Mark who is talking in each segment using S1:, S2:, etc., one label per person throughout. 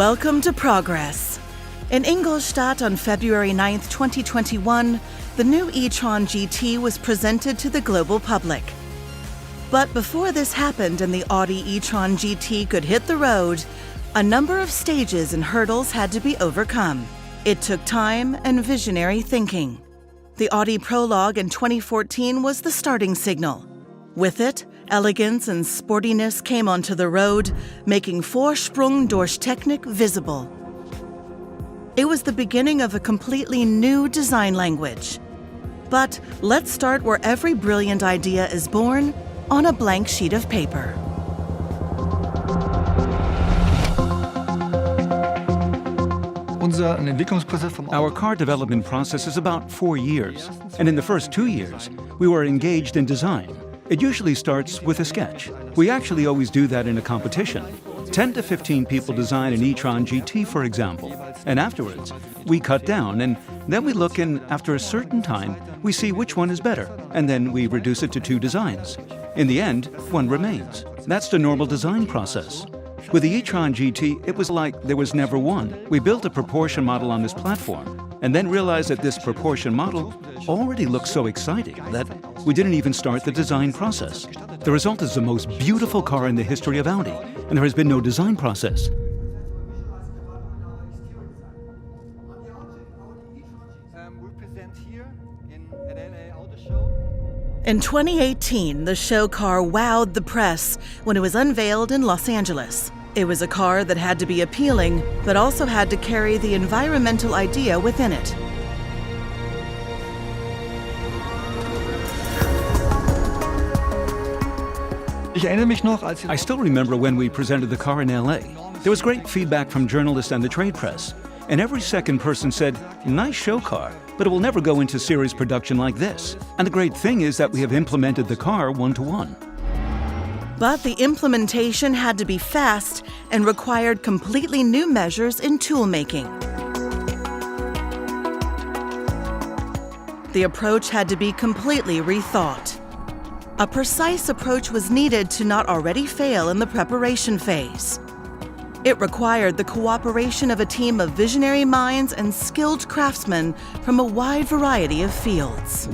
S1: Welcome to Progress. In Ingolstadt on February 9, 2021, the new e-tron GT was presented to the global public. But before this happened and the Audi e-tron GT could hit the road, a number of stages and hurdles had to be overcome. It took time and visionary thinking. The Audi Prologue in 2014 was the starting signal. With it, elegance and sportiness came onto the road, making Vorsprung durch Technik visible. It was the beginning of a completely new design language. But let's start where every brilliant idea is born, on a blank sheet of paper.
S2: Our car development process is about 4 years, and in the first 2 years, we were engaged in design. It usually starts with a sketch. We actually always do that in a competition. 10 to 15 people design an e-tron GT, for example, and afterwards, we cut down, and then we look, and after a certain time, we see which one is better, and then we reduce it to 2 designs. In the end, one remains. That's the normal design process. With the e-tron GT, it was like there was never one. We built a proportion model on this platform, and then realized that this proportion model already looked so exciting that we didn't even start the design process. The result is the most beautiful car in the history of Audi, and there has been no design process.
S1: In 2018, the show car wowed the press when it was unveiled in Los Angeles. It was a car that had to be appealing, but also had to carry the environmental idea within it.
S2: I still remember when we presented the car in LA. There was great feedback from journalists and the trade press, and every second person said, "Nice show car, but it will never go into series production like this." And the great thing is that we have implemented the car one-to-one.
S1: But the implementation had to be fast and required completely new measures in toolmaking. The approach had to be completely rethought. A precise approach was needed to not already fail in the preparation phase. It required the cooperation of a team of visionary minds and skilled craftsmen from a wide variety of fields.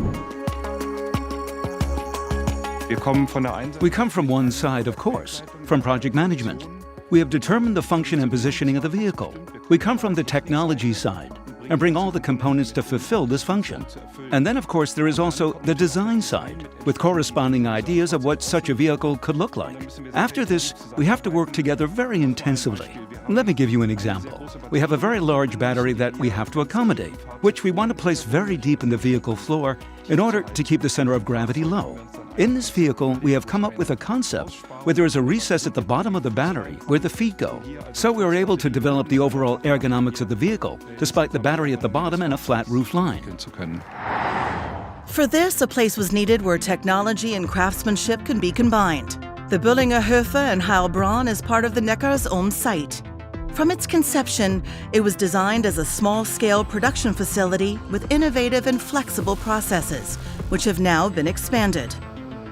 S2: We come from one side, of course, from project management. We have determined the function and positioning of the vehicle. We come from the technology side and bring all the components to fulfill this function. And then, of course, there is also the design side, with corresponding ideas of what such a vehicle could look like. After this, we have to work together very intensively. Let me give you an example. We have a very large battery that we have to accommodate, which we want to place very deep in the vehicle floor in order to keep the center of gravity low. In this vehicle, we have come up with a concept where there is a recess at the bottom of the battery where the feet go. So we were able to develop the overall ergonomics of the vehicle, despite the battery at the bottom and a flat roof line.
S1: For this, a place was needed where technology and craftsmanship can be combined. The Böllinger Höfe in Heilbronn is part of the Neckarsulm site. From its conception, it was designed as a small-scale production facility with innovative and flexible processes, which have now been expanded.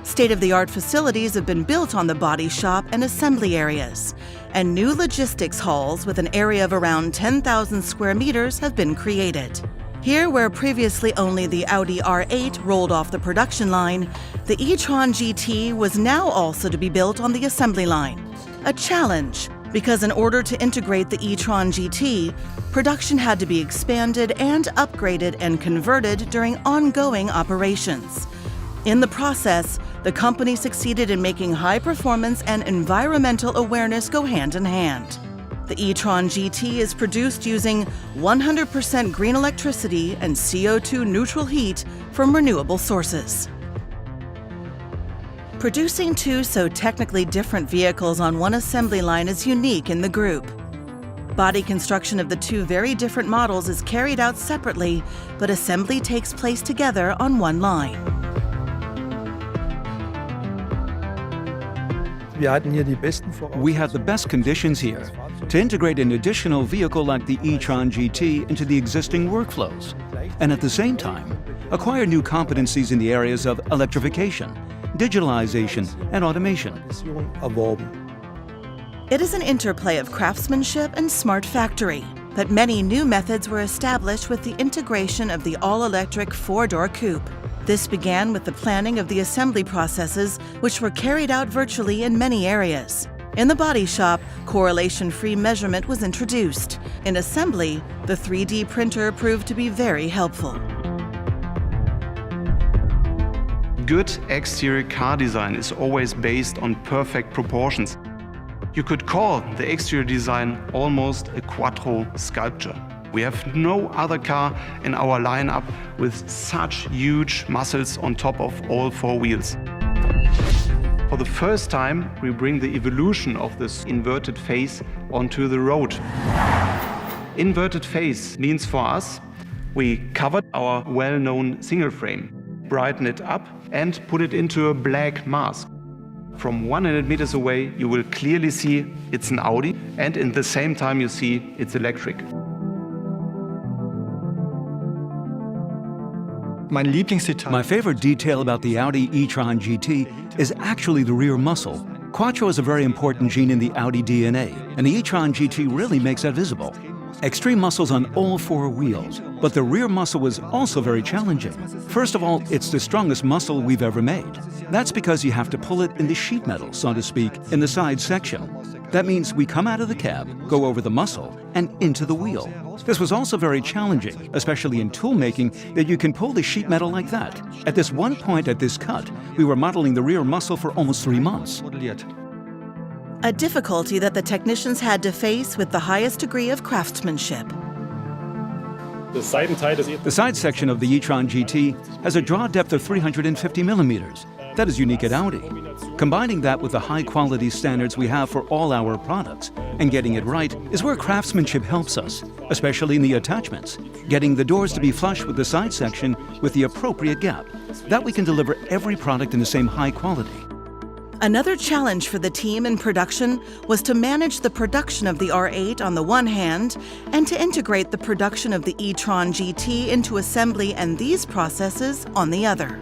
S1: State-of-the-art facilities have been built on the body shop and assembly areas, and new logistics halls with an area of around 10,000 square meters have been created. Here, where previously only the Audi R8 rolled off the production line, the e-tron GT was now also to be built on the assembly line. A challenge, because in order to integrate the e-tron GT, production had to be expanded and upgraded and converted during ongoing operations. In the process, the company succeeded in making high performance and environmental awareness go hand in hand. The e-tron GT is produced using 100% green electricity and CO2 neutral heat from renewable sources. Producing 2 so technically different vehicles on one assembly line is unique in the group. Body construction of the 2 very different models is carried out separately, but assembly takes place together on one line.
S2: We had the best conditions here to integrate an additional vehicle like the e-tron GT into the existing workflows, and at the same time, acquire new competencies in the areas of electrification, digitalization, and automation.
S1: It is an interplay of craftsmanship and smart factory, but many new methods were established with the integration of the all-electric four-door coupe. This began with the planning of the assembly processes, which were carried out virtually in many areas. In the body shop, correlation-free measurement was introduced. In assembly, the 3D printer proved to be very helpful.
S3: Good exterior car design is always based on perfect proportions. You could call the exterior design almost a quattro sculpture. We have no other car in our lineup with such huge muscles on top of all four wheels. For the first time, we bring the evolution of this inverted face onto the road. Inverted face means for us, we covered our well-known single frame, brighten it up and put it into a black mask. From 100 meters away, you will clearly see it's an Audi, and in the same time you see it's electric.
S2: My favorite detail about the Audi e-tron GT is actually the rear muscle. Quattro is a very important gene in the Audi DNA, and the e-tron GT really makes that visible. Extreme muscles on all four wheels, but the rear muscle was also very challenging. First of all, it's the strongest muscle we've ever made. That's because you have to pull it in the sheet metal, so to speak, in the side section. That means we come out of the cab, go over the muscle, and into the wheel. This was also very challenging, especially in tool making, that you can pull the sheet metal like that. At this one point at this cut, we were modeling the rear muscle for almost 3 months.
S1: A difficulty that the technicians had to face with the highest degree of craftsmanship.
S2: The side section of the e-tron GT has a draw depth of 350 millimeters. That is unique at Audi. Combining that with the high-quality standards we have for all our products and getting it right is where craftsmanship helps us, especially in the attachments. Getting the doors to be flush with the side section with the appropriate gap. That we can deliver every product in the same high quality.
S1: Another challenge for the team in production was to manage the production of the R8 on the one hand and to integrate the production of the e-tron GT into assembly and these processes on the other.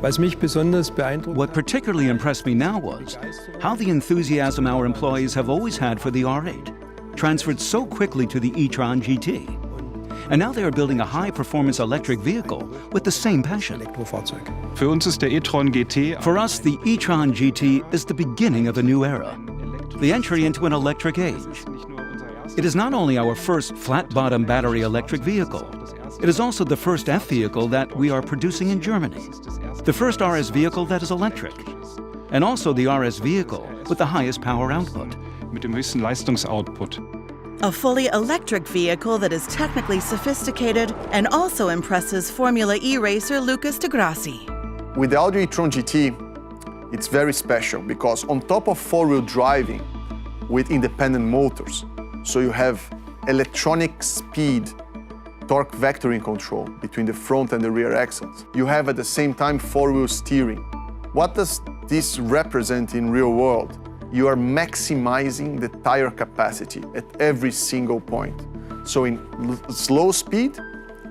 S2: What particularly impressed me now was how the enthusiasm our employees have always had for the R8 transferred so quickly to the e-tron GT. And now they are building a high-performance electric vehicle with the same passion.
S3: Für uns ist der e-tron GT.
S2: For us, the e-tron GT is the beginning of a new era, the entry into an electric age. It is not only our first flat-bottom battery electric vehicle, it is also the first F vehicle that we are producing in Germany, the first RS vehicle that is electric, and also the RS vehicle with the highest power output.
S3: Mit dem höchsten Leistungsoutput.
S1: A fully electric vehicle that is technically sophisticated and also impresses Formula E racer Lucas de Grassi.
S4: With the Audi e-tron GT, it's very special because on top of four-wheel driving with independent motors, so you have electronic speed, torque vectoring control between the front and the rear axles. You have at the same time four-wheel steering. What does this represent in real world? You are maximizing the tire capacity at every single point. So in slow speed,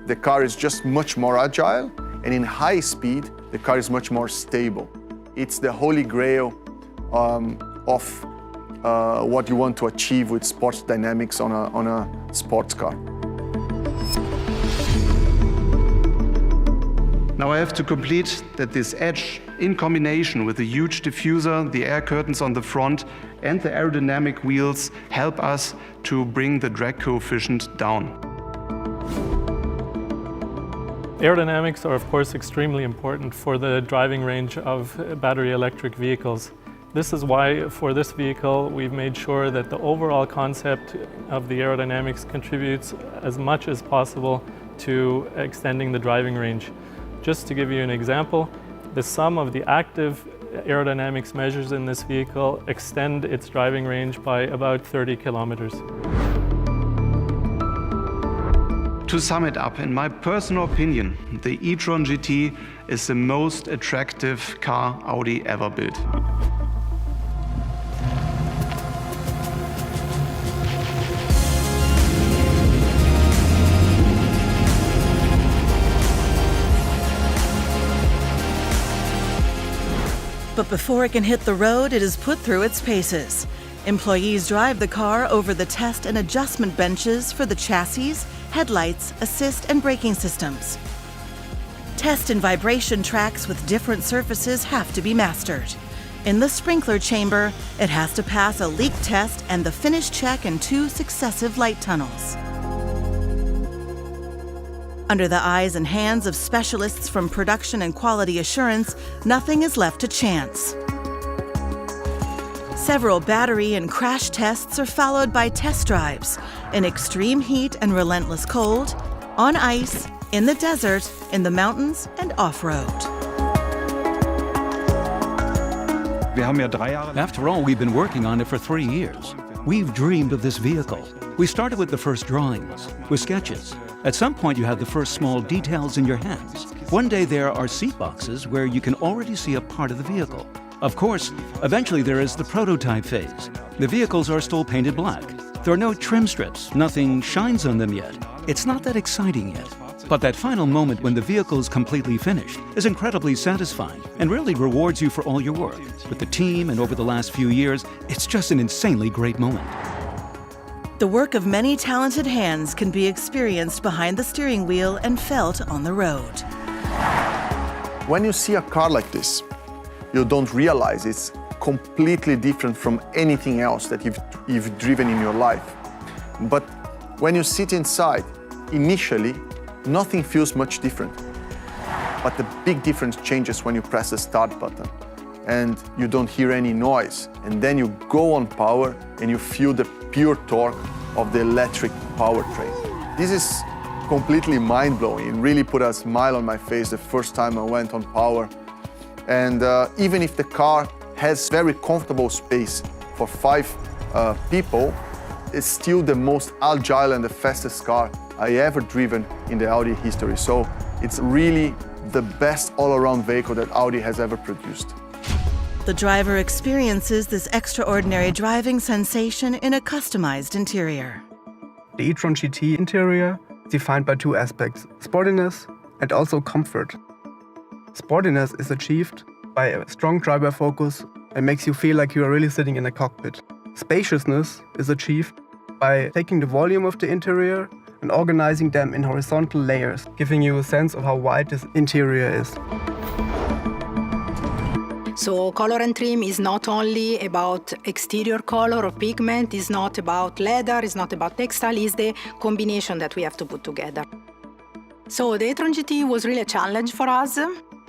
S4: the car is just much more agile, and in high speed, the car is much more stable. It's the holy grail of what you want to achieve with sports dynamics on a sports car.
S3: Now I have to complete that this edge, in combination with the huge diffuser, the air curtains on the front, and the aerodynamic wheels, help us to bring the drag coefficient down.
S5: Aerodynamics are of course extremely important for the driving range of battery electric vehicles. This is why for this vehicle we've made sure that the overall concept of the aerodynamics contributes as much as possible to extending the driving range. Just to give you an example, the sum of the active aerodynamics measures in this vehicle extend its driving range by about 30 kilometers.
S3: To sum it up, in my personal opinion, the e-tron GT is the most attractive car Audi ever built.
S1: But before it can hit the road, it is put through its paces. Employees drive the car over the test and adjustment benches for the chassis, headlights, assist, and braking systems. Test and vibration tracks with different surfaces have to be mastered. In the sprinkler chamber, it has to pass a leak test and the finish check in 2 successive light tunnels. Under the eyes and hands of specialists from production and quality assurance, nothing is left to chance. Several battery and crash tests are followed by test drives in extreme heat and relentless cold, on ice, in the desert, in the mountains, and off-road.
S2: After all, we've been working on it for 3 years. We've dreamed of this vehicle. We started with the first drawings, with sketches. At some point, you have the first small details in your hands. One day, there are seat boxes where you can already see a part of the vehicle. Of course, eventually there is the prototype phase. The vehicles are still painted black. There are no trim strips, nothing shines on them yet. It's not that exciting yet. But that final moment when the vehicle is completely finished is incredibly satisfying and really rewards you for all your work. With the team and over the last few years, it's just an insanely great moment.
S1: The work of many talented hands can be experienced behind the steering wheel and felt on the road.
S4: When you see a car like this, you don't realize it's completely different from anything else that you've driven in your life. But when you sit inside, initially, nothing feels much different. But the big difference changes when you press the start button and you don't hear any noise. And then you go on power and you feel the pure torque of the electric powertrain. This is completely mind-blowing. It really put a smile on my face the first time I went on power. And even if the car has very comfortable space for 5 people, it's still the most agile and the fastest car I ever driven in the Audi history. So it's really the best all-around vehicle that Audi has ever produced.
S1: The driver experiences this extraordinary driving sensation in a customized interior.
S6: The e-tron GT interior is defined by 2 aspects, sportiness and also comfort. Sportiness is achieved by a strong driver focus and makes you feel like you are really sitting in a cockpit. Spaciousness is achieved by taking the volume of the interior and organizing them in horizontal layers, giving you a sense of how wide this interior is.
S7: So color and trim is not only about exterior color or pigment, it's not about leather, it's not about textile, it's the combination that we have to put together. So the e-tron GT was really a challenge for us.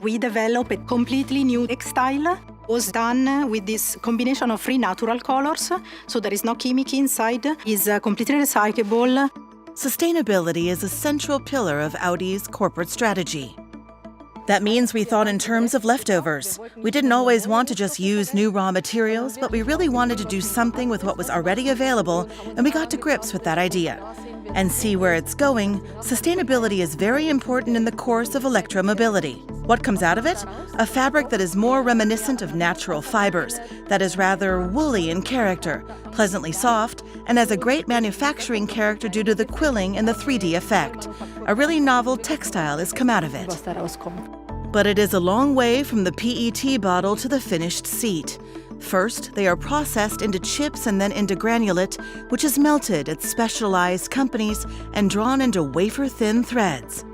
S7: We developed a completely new textile. It was done with this combination of 3 natural colors, so there is no chemical inside. It's completely recyclable.
S1: Sustainability is a central pillar of Audi's corporate strategy. That means we thought in terms of leftovers. We didn't always want to just use new raw materials, but we really wanted to do something with what was already available, and we got to grips with that idea. And see where it's going, sustainability is very important in the course of electromobility. What comes out of it? A fabric that is more reminiscent of natural fibers, that is rather woolly in character, pleasantly soft, and has a great manufacturing character due to the quilling and the 3D effect. A really novel textile has come out of it. But it is a long way from the PET bottle to the finished seat. First, they are processed into chips and then into granulate, which is melted at specialized companies and drawn into wafer-thin threads.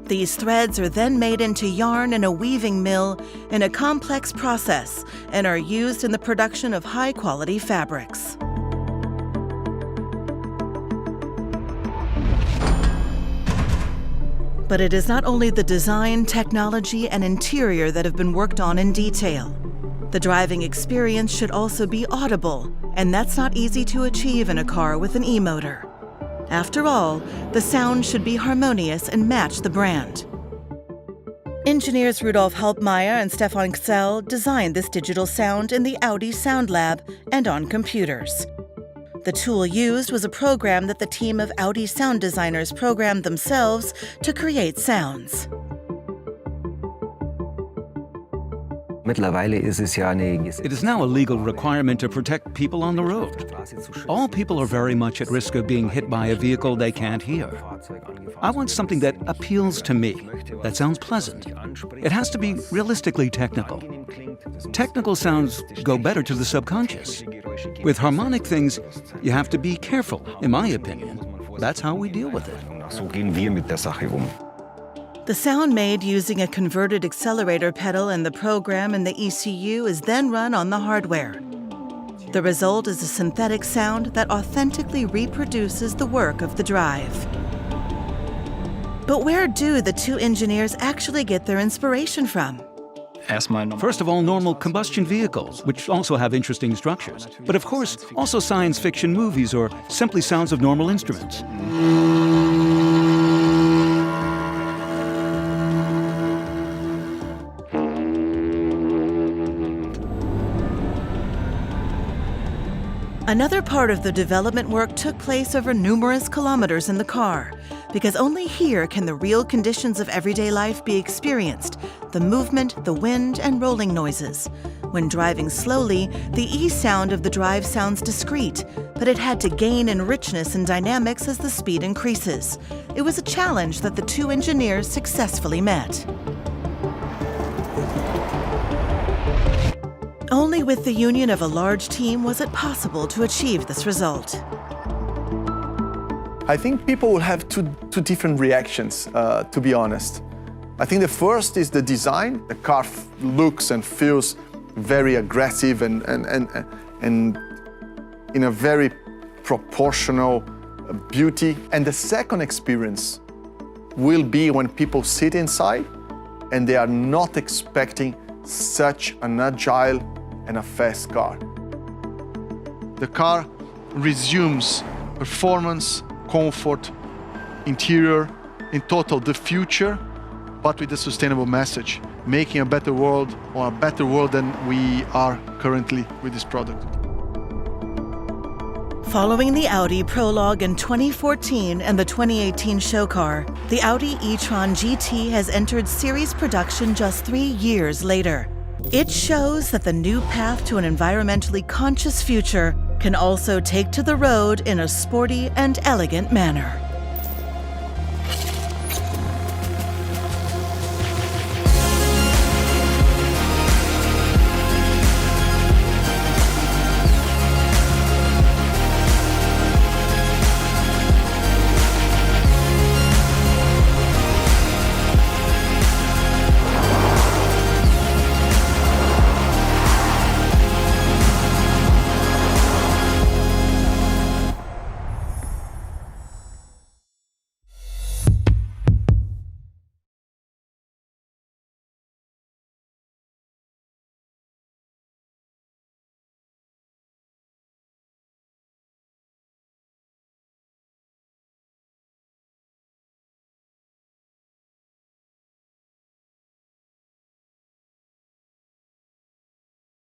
S1: These threads are then made into yarn in a weaving mill in a complex process and are used in the production of high-quality fabrics. But it is not only the design, technology, and interior that have been worked on in detail. The driving experience should also be audible, and that's not easy to achieve in a car with an e-motor. After all, the sound should be harmonious and match the brand. Engineers Rudolf Halbmeier and Stefan Xell designed this digital sound in the Audi Sound Lab and on computers. The tool used was a program that the team of Audi sound designers programmed themselves to create sounds.
S2: It is now a legal requirement to protect people on the road. All people are very much at risk of being hit by a vehicle they can't hear. I want something that appeals to me, that sounds pleasant. It has to be realistically technical. Technical sounds go better to the subconscious. With harmonic things, you have to be careful, in my opinion. That's how we deal with it.
S1: The sound made using a converted accelerator pedal and the program in the ECU is then run on the hardware. The result is a synthetic sound that authentically reproduces the work of the drive. But where do the two engineers actually get their inspiration from?
S2: First of all, normal combustion vehicles, which also have interesting structures. But of course, also science fiction movies or simply sounds of normal instruments.
S1: Another part of the development work took place over numerous kilometers in the car, because only here can the real conditions of everyday life be experienced: the movement, the wind, and rolling noises. When driving slowly, the E sound of the drive sounds discreet, but it had to gain in richness and dynamics as the speed increases. It was a challenge that the two engineers successfully met. Only with the union of a large team was it possible to achieve this result.
S4: I think people will have two different reactions, to be honest. I think the first is the design. The car looks and feels very aggressive and in a very proportional beauty. And the second experience will be when people sit inside and they are not expecting such an agile and a fast car. The car resumes performance, comfort, interior, in total the future, but with a sustainable message, making a better world, or a better world than we are currently with this product.
S1: Following the Audi prologue in 2014 and the 2018 show car, the Audi e-tron GT has entered series production just 3 years later. It shows that the new path to an environmentally conscious future can also take to the road in a sporty and elegant manner.